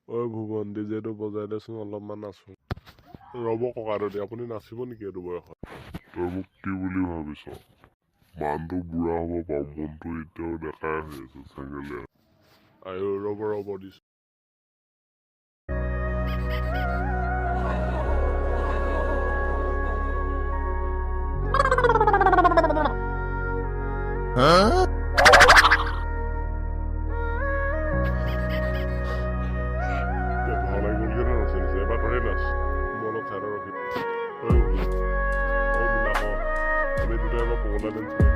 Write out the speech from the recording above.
ঐ ভুৱন ডিজেটো বজাই দেচোন অলপমান নাচো। ৰ'ব ককা দেউতা আপুনি নাচিব নেকি এইটো বয়সত? তই মোক কি বুলি ভাবিছ? মানুহটো বুঢ়া হ'ব পাৰো, মনটো এতিয়াও দেখাই হৈ আছে চেঙেলীয়া। আয়ো ৰ'ব দিছো। ভাল লাগি গ'ল কেনে নাচিছে এবাৰ তই নাচ মই অলপ চাইডত ৰখি আমি দুটাই এবাৰ পগলা ডেন্স